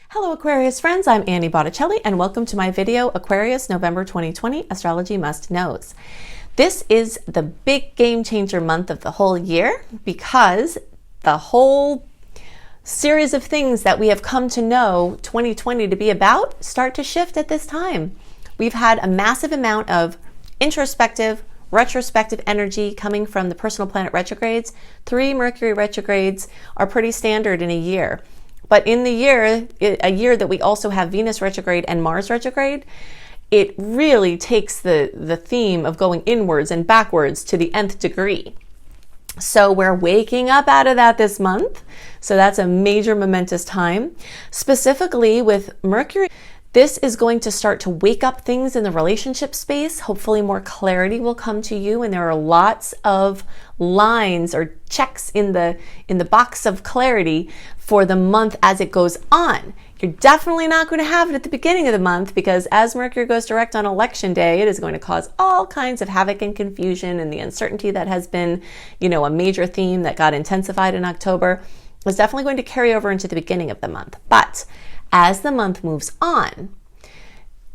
Hello Aquarius friends, I'm Annie Botticelli and welcome to my video, Aquarius November 2020 Astrology Must Knows. This is the big game changer month of the whole year because the whole series of things that we have come to know 2020 to be about start to shift at this time. We've had a massive amount of introspective, retrospective energy coming from the Personal Planet Retrogrades. 3 Mercury retrogrades are pretty standard in a year. But in the year, a year that we also have Venus retrograde and Mars retrograde, it really takes the theme of going inwards and backwards to the nth degree. So we're waking up out of that this month. So that's a major momentous time. Specifically with Mercury, this is going to start to wake up things in the relationship space. Hopefully more clarity will come to you, and there are lots of lines or checks in the box of clarity for the month as it goes on. You're definitely not going to have it at the beginning of the month because as Mercury goes direct on election day, it is going to cause all kinds of havoc and confusion, and the uncertainty that has been, a major theme that got intensified in October is definitely going to carry over into the beginning of the month. But as the month moves on,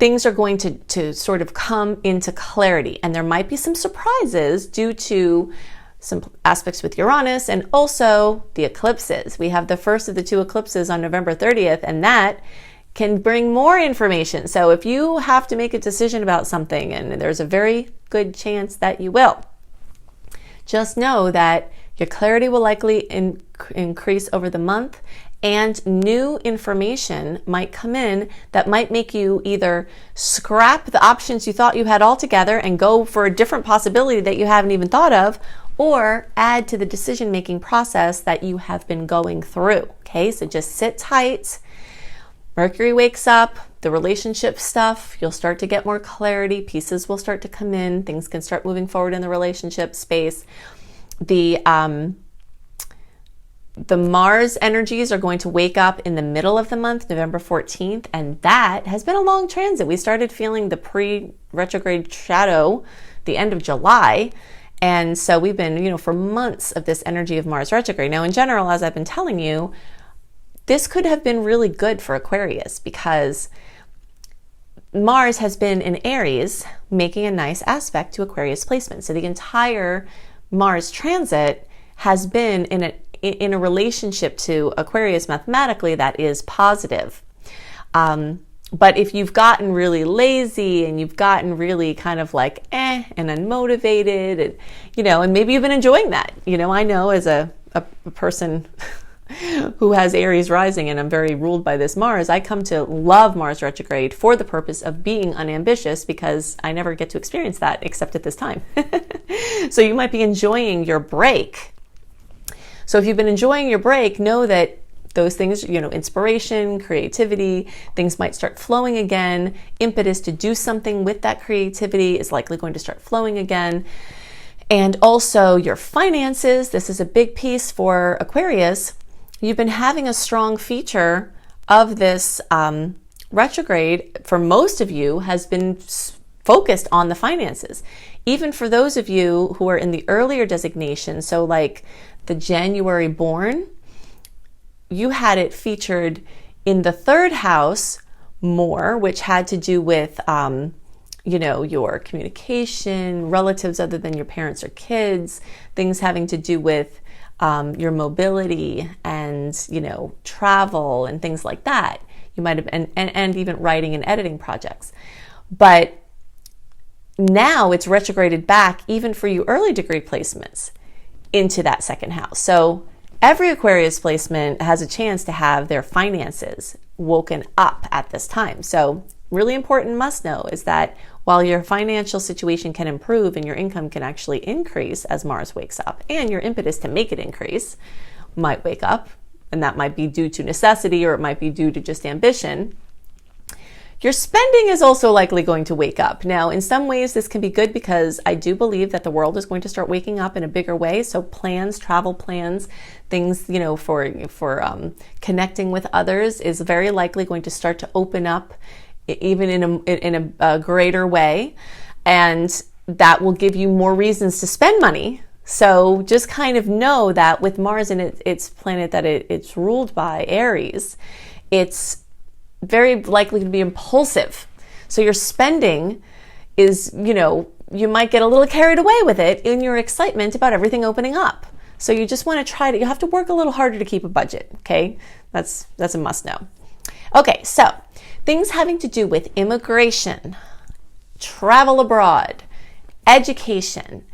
things are going to sort of come into clarity, and there might be some surprises due to some aspects with Uranus and also the eclipses. We have the first of the 2 eclipses on November 30th, and that can bring more information. So if you have to make a decision about something, and there's a very good chance that you will, just know that your clarity will likely increase over the month, and new information might come in that might make you either scrap the options you thought you had altogether and go for a different possibility that you haven't even thought of, or add to the decision-making process that you have been going through. Okay, so just sit tight. Mercury wakes up, the relationship stuff, you'll start to get more clarity, pieces will start to come in, things can start moving forward in the relationship space. The Mars energies are going to wake up in the middle of the month, November 14th, and that has been a long transit. We started feeling the pre-retrograde shadow the end of July, and so we've been, for months of this energy of Mars retrograde. Now, in general, as I've been telling you, this could have been really good for Aquarius because Mars has been in Aries, making a nice aspect to Aquarius placement. So the entire Mars transit has been in a relationship to Aquarius mathematically that is positive. But if you've gotten really lazy and you've gotten really kind of like and unmotivated, and maybe you've been enjoying that. I know as a person who has Aries rising and I'm very ruled by this Mars, I come to love Mars retrograde for the purpose of being unambitious because I never get to experience that except at this time. So you might be enjoying your break. So if you've been enjoying your break, know that those things, inspiration, creativity, things might start flowing again. Impetus to do something with that creativity is likely going to start flowing again. And also your finances. This is a big piece for Aquarius. You've been having a strong feature of this retrograde for most of you has been focused on the finances. Even for those of you who are in the earlier designation, so like the January born, you had it featured in the 3rd house more, which had to do with, your communication, relatives other than your parents or kids, things having to do with your mobility and, travel and things like that. You might have, and even writing and editing projects. But now it's retrograded back even for you early degree placements into that 2nd house. So every Aquarius placement has a chance to have their finances woken up at this time. So really important must know is that while your financial situation can improve and your income can actually increase as Mars wakes up, and your impetus to make it increase might wake up, and that might be due to necessity or it might be due to just ambition, your spending is also likely going to wake up. Now, in some ways, this can be good because I do believe that the world is going to start waking up in a bigger way. So plans, travel plans, things, for connecting with others is very likely going to start to open up even in a greater way. And that will give you more reasons to spend money. So just kind of know that with Mars and its planet that it's ruled by, Aries, it's very likely to be impulsive. So your spending is, you might get a little carried away with it in your excitement about everything opening up. So you just want to try to, you have to work a little harder to keep a budget, okay? That's a must know. Okay, so things having to do with immigration, travel abroad, education,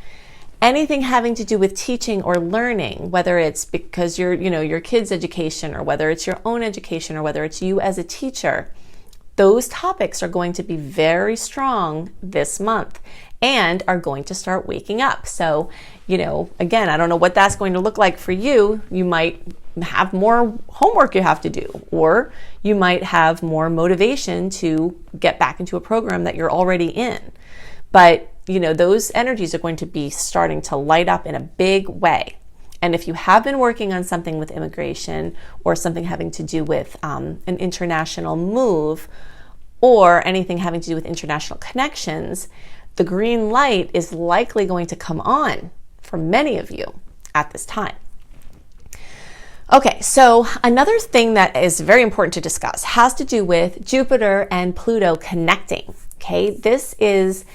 anything having to do with teaching or learning, whether it's because your kids' education, or whether it's your own education, or whether it's you as a teacher, those topics are going to be very strong this month and are going to start waking up. So, again, I don't know what that's going to look like for you. You might have more homework you have to do, or you might have more motivation to get back into a program that you're already in. But, those energies are going to be starting to light up in a big way. And if you have been working on something with immigration, or something having to do with an international move, or anything having to do with international connections, the green light is likely going to come on for many of you at this time. Okay, so another thing that is very important to discuss has to do with Jupiter and Pluto connecting. Okay, this is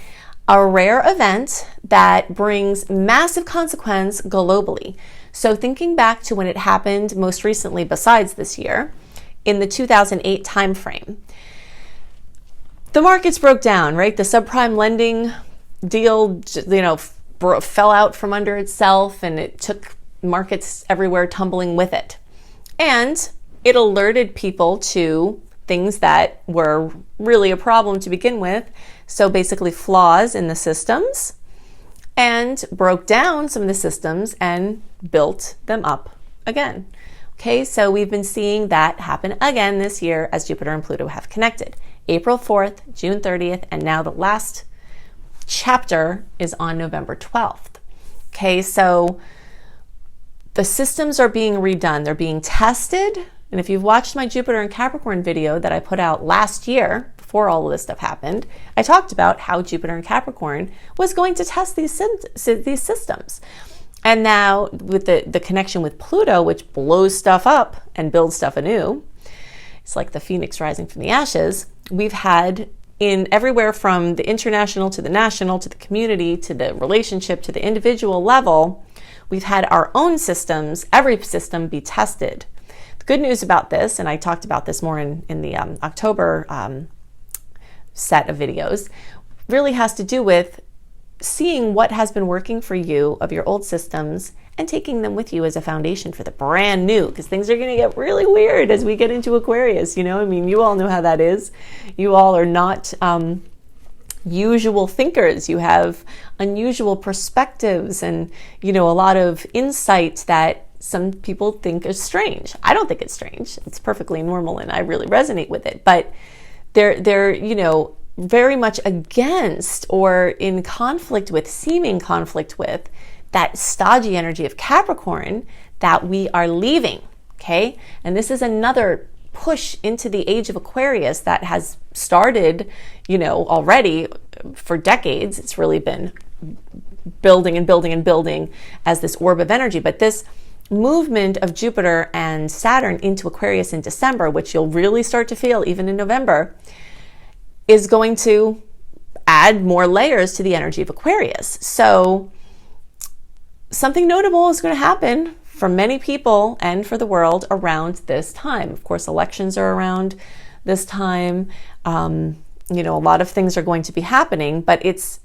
a rare event that brings massive consequence globally. So thinking back to when it happened most recently, besides this year, in the 2008 timeframe, the markets broke down, right? The subprime lending deal, fell out from under itself, and it took markets everywhere tumbling with it. And it alerted people to things that were really a problem to begin with. So basically flaws in the systems, and broke down some of the systems and built them up again. Okay, so we've been seeing that happen again this year as Jupiter and Pluto have connected. April 4th, June 30th, and now the last chapter is on November 12th. Okay, so the systems are being redone. They're being tested. And if you've watched my Jupiter and Capricorn video that I put out last year, before all of this stuff happened, I talked about how Jupiter and Capricorn was going to test these systems. And now with the connection with Pluto, which blows stuff up and builds stuff anew, it's like the phoenix rising from the ashes. We've had in everywhere from the international to the national to the community to the relationship to the individual level, we've had our own systems, every system be tested. The good news about this, and I talked about this more in the October set of videos, really has to do with seeing what has been working for you of your old systems and taking them with you as a foundation for the brand new, because things are going to get really weird as we get into Aquarius. You all know how that is. You all are not usual thinkers. You have unusual perspectives and, a lot of insight that some people think is strange. I don't think it's strange. It's perfectly normal and I really resonate with it. But they're very much against or in conflict with, seeming conflict with, that stodgy energy of Capricorn that we are leaving, okay? And this is another push into the age of Aquarius that has started, already for decades. It's really been building and building and building as this orb of energy. But this movement of Jupiter and Saturn into Aquarius in December, which you'll really start to feel even in November, is going to add more layers to the energy of Aquarius. So something notable is going to happen for many people and for the world around this time. Of course, elections are around this time. A lot of things are going to be happening, but it's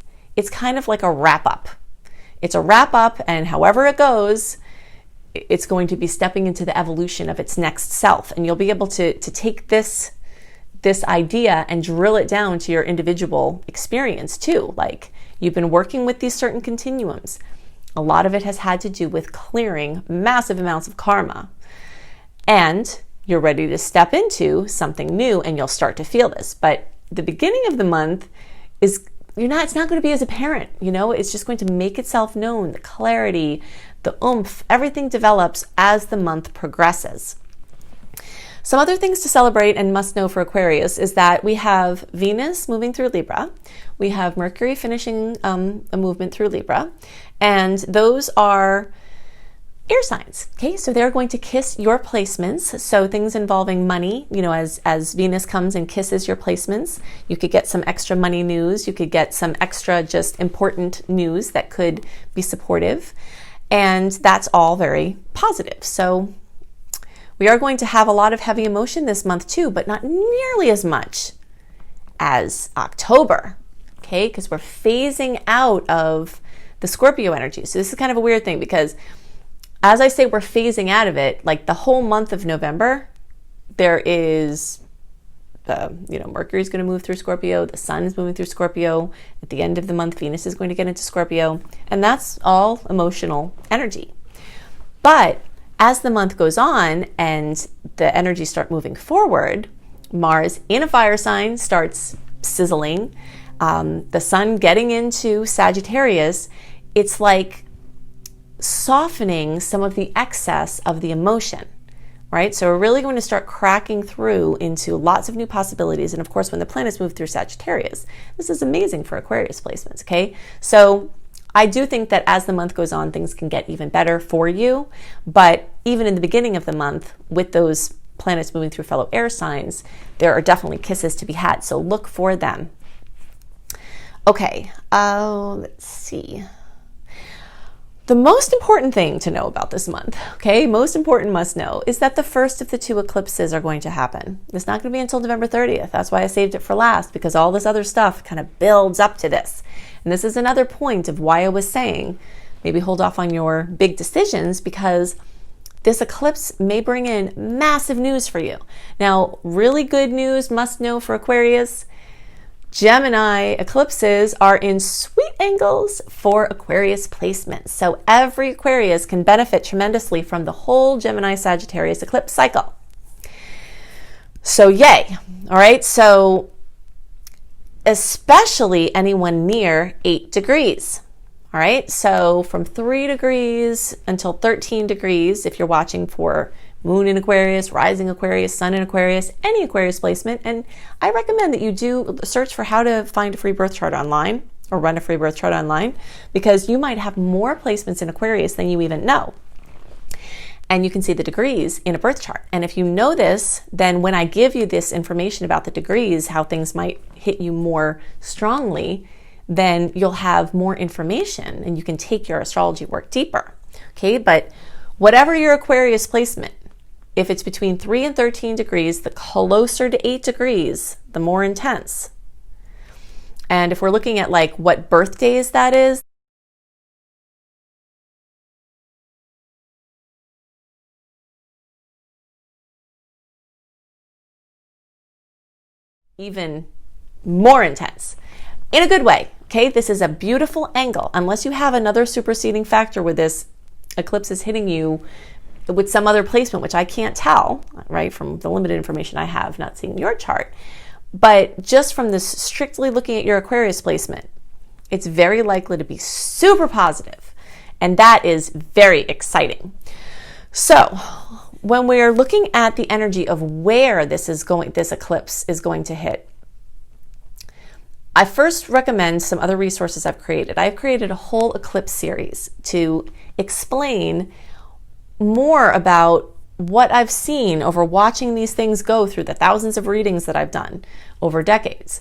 kind of like a wrap up. It's a wrap up, and however it goes, it's going to be stepping into the evolution of its next self. And you'll be able to take this idea and drill it down to your individual experience too. Like, you've been working with these certain continuums. A lot of it has had to do with clearing massive amounts of karma. And you're ready to step into something new, and you'll start to feel this. But the beginning of the month it's not going to be as apparent, it's just going to make itself known. The clarity, the oomph, everything develops as the month progresses. Some other things to celebrate and must know for Aquarius is that we have Venus moving through Libra. We have Mercury finishing a movement through Libra. And those are air signs. Okay, so they're going to kiss your placements. So things involving money, you know, as Venus comes and kisses your placements, you could get some extra money news. You could get some extra just important news that could be supportive. And that's all very positive. So we are going to have a lot of heavy emotion this month too, but not nearly as much as October. Okay, because we're phasing out of the Scorpio energy. So this is kind of a weird thing because as I say, we're phasing out of it, like the whole month of November, there is, Mercury's going to move through Scorpio, the sun is moving through Scorpio. At the end of the month, Venus is going to get into Scorpio, and that's all emotional energy. But as the month goes on and the energies start moving forward, Mars in a fire sign starts sizzling. The sun getting into Sagittarius, it's like softening some of the excess of the emotion, right? So we're really going to start cracking through into lots of new possibilities. And of course, when the planets move through Sagittarius, this is amazing for Aquarius placements, okay? So I do think that as the month goes on, things can get even better for you. But even in the beginning of the month, with those planets moving through fellow air signs, there are definitely kisses to be had. So look for them. Okay, let's see. The most important thing to know about this month, okay, most important must know, is that the first of the two eclipses are going to happen. It's not going to be until November 30th. That's why I saved it for last, because all this other stuff kind of builds up to this. And this is another point of why I was saying maybe hold off on your big decisions, because this eclipse may bring in massive news for you. Now, really good news must know for Aquarius. Gemini eclipses are in sweet angles for Aquarius placements. So every Aquarius can benefit tremendously from the whole Gemini Sagittarius eclipse cycle. So yay. All right. So especially anyone near 8 degrees. All right. So from 3 degrees until 13 degrees, if you're watching for Moon in Aquarius, rising Aquarius, Sun in Aquarius, any Aquarius placement. And I recommend that you do search for how to find a free birth chart online or run a free birth chart online, because you might have more placements in Aquarius than you even know. And you can see the degrees in a birth chart. And if you know this, then when I give you this information about the degrees, how things might hit you more strongly, then you'll have more information and you can take your astrology work deeper. Okay, but whatever your Aquarius placement, if it's between 3 and 13 degrees, the closer to 8 degrees, the more intense. And if we're looking at like what birthdays that is, even more intense in a good way. Okay, this is a beautiful angle, unless you have another superseding factor where this eclipse is hitting you with some other placement, which I can't tell, right, from the limited information I have, not seeing your chart. But just from this strictly looking at your Aquarius placement, it's very likely to be super positive. And that is very exciting. So when we're looking at the energy of where this eclipse is going to hit, I first recommend some other resources I've created. I've created a whole eclipse series to explain more about what I've seen over watching these things go through the thousands of readings that I've done over decades.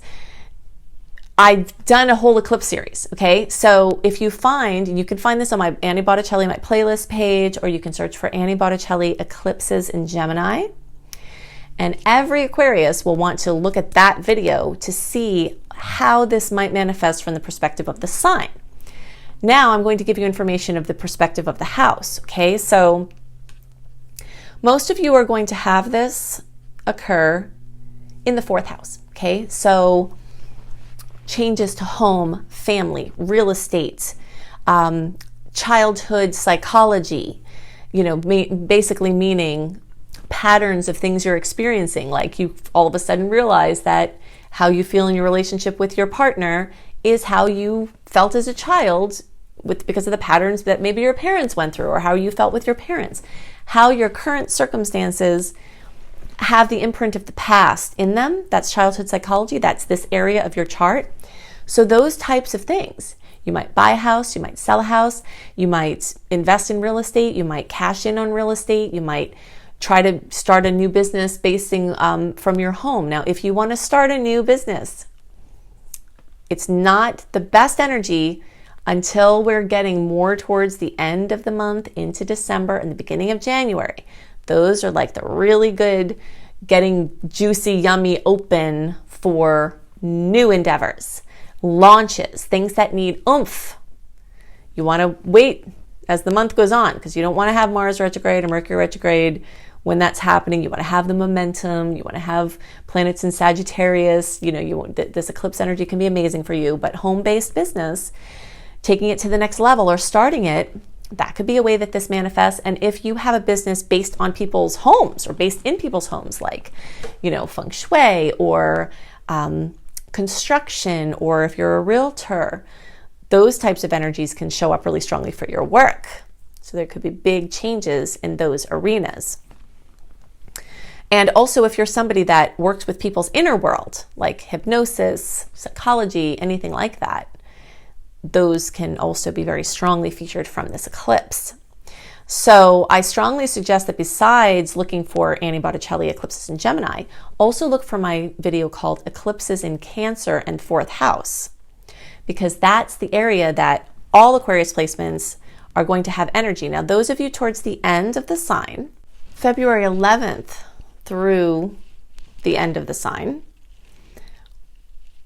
I've done a whole eclipse series, okay? So if you find, and you can find this on my Annie Botticelli, my playlist page, or you can search for Annie Botticelli Eclipses in Gemini. And every Aquarius will want to look at that video to see how this might manifest from the perspective of the sign. Now I'm going to give you information of the perspective of the house, okay? So most of you are going to have this occur in the 4th house, okay? So changes to home, family, real estate, childhood psychology, basically meaning patterns of things you're experiencing, like you all of a sudden realize that how you feel in your relationship with your partner is how you felt as a child because of the patterns that maybe your parents went through, or how you felt with your parents, how your current circumstances have the imprint of the past in them. That's childhood psychology. That's this area of your chart. So those types of things You might buy a house, you might sell a house, you might invest in real estate, you might cash in on real estate, you might try to start a new business basing from your home. Now, if you want to start a new business, it's not the best energy until we're getting more towards the end of the month into December and the beginning of January. Those are like the really good, getting juicy, yummy, open for new endeavors, launches, things that need oomph. You want to wait as the month goes on because you don't want to have Mars retrograde or Mercury retrograde when that's happening. You want to have the momentum. You want to have planets in Sagittarius. This eclipse energy can be amazing for you, but home-based business, taking it to the next level or starting it, that could be a way that this manifests. And if you have a business based on people's homes or based in people's homes, like, feng shui or construction, or if you're a realtor, those types of energies can show up really strongly for your work. So there could be big changes in those arenas. And also, if you're somebody that works with people's inner world, like hypnosis, psychology, anything like that, those can also be very strongly featured from this eclipse. So I strongly suggest that besides looking for Annie Botticelli eclipses in Gemini, also look for my video called Eclipses in Cancer and Fourth House, because that's the area that all Aquarius placements are going to have energy. Now, those of you towards the end of the sign, February 11th through the end of the sign,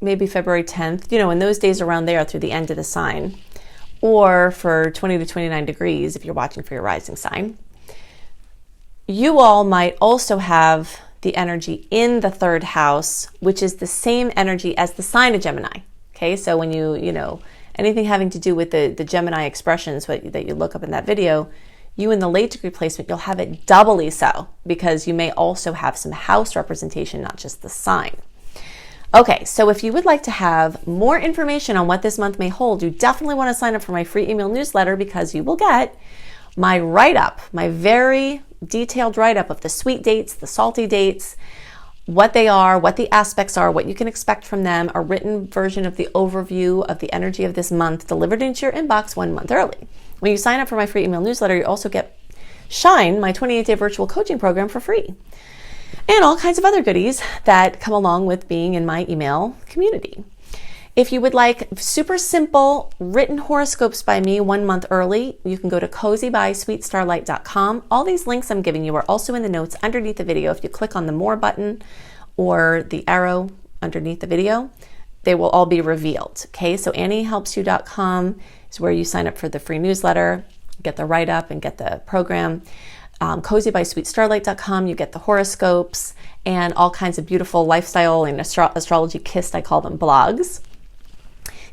maybe February 10th, in those days around there through the end of the sign, or for 20 to 29 degrees if you're watching for your rising sign, you all might also have the energy in the third house, which is the same energy as the sign of Gemini. Okay, so when anything having to do with the Gemini expressions that you look up in that video, you in the late degree placement, you'll have it doubly so, because you may also have some house representation, not just the sign. Okay, so if you would like to have more information on what this month may hold, you definitely want to sign up for my free email newsletter, because you will get my write-up, my very detailed write-up of the sweet dates, the salty dates, what they are, what the aspects are, what you can expect from them, a written version of the overview of the energy of this month delivered into your inbox 1 month early. When you sign up for my free email newsletter, you also get Shine, my 28-day virtual coaching program, for free. And all kinds of other goodies that come along with being in my email community. If you would like super simple written horoscopes by me 1 month early, you can go to cozybysweetstarlight.com. All these links I'm giving you are also in the notes underneath the video. If you click on the More button or the arrow underneath the video, they will all be revealed. Okay, so AnnieHelpsYou.com is where you sign up for the free newsletter, get the write-up, and get the program. CozyBySweetStarlight.com, you get the horoscopes and all kinds of beautiful lifestyle and astrology kissed, I call them, blogs.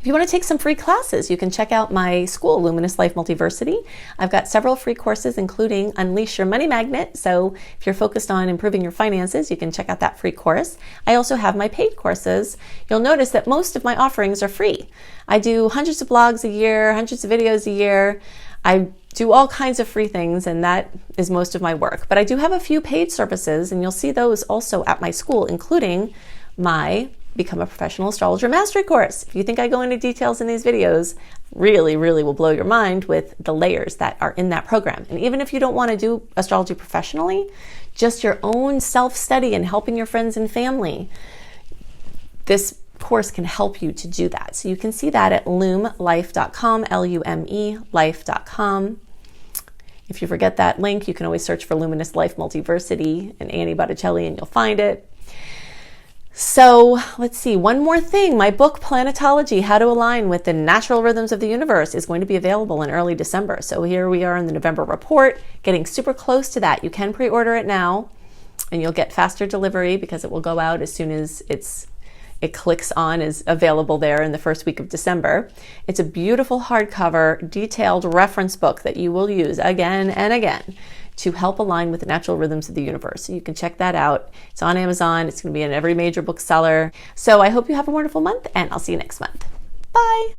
If you want to take some free classes, you can check out my school, Luminous Life Multiversity. I've got several free courses, including Unleash Your Money Magnet. So if you're focused on improving your finances, you can check out that free course. I also have my paid courses. You'll notice that most of my offerings are free. I do hundreds of blogs a year, hundreds of videos a year. I do all kinds of free things, and that is most of my work. But I do have a few paid services, and you'll see those also at my school, including my Become a Professional Astrologer Mastery course. If you think I go into details in these videos, really, really will blow your mind with the layers that are in that program. And even if you don't want to do astrology professionally, just your own self-study and helping your friends and family, this course can help you to do that. So you can see that at lumelife.com, L-U-M-E, life.com. If you forget that link, you can always search for Luminous Life Multiversity and Annie Botticelli and you'll find it. So let's see, one more thing. My book, Planetology, How to Align with the Natural Rhythms of the Universe, is going to be available in early December. So here we are in the November report, getting super close to that. You can pre-order it now and you'll get faster delivery because it will go out as soon as it clicks on is available there in the first week of December. It's a beautiful hardcover, detailed reference book that you will use again and again to help align with the natural rhythms of the universe. So you can check that out. It's on Amazon. It's going to be in every major bookseller. So I hope you have a wonderful month, and I'll see you next month. Bye.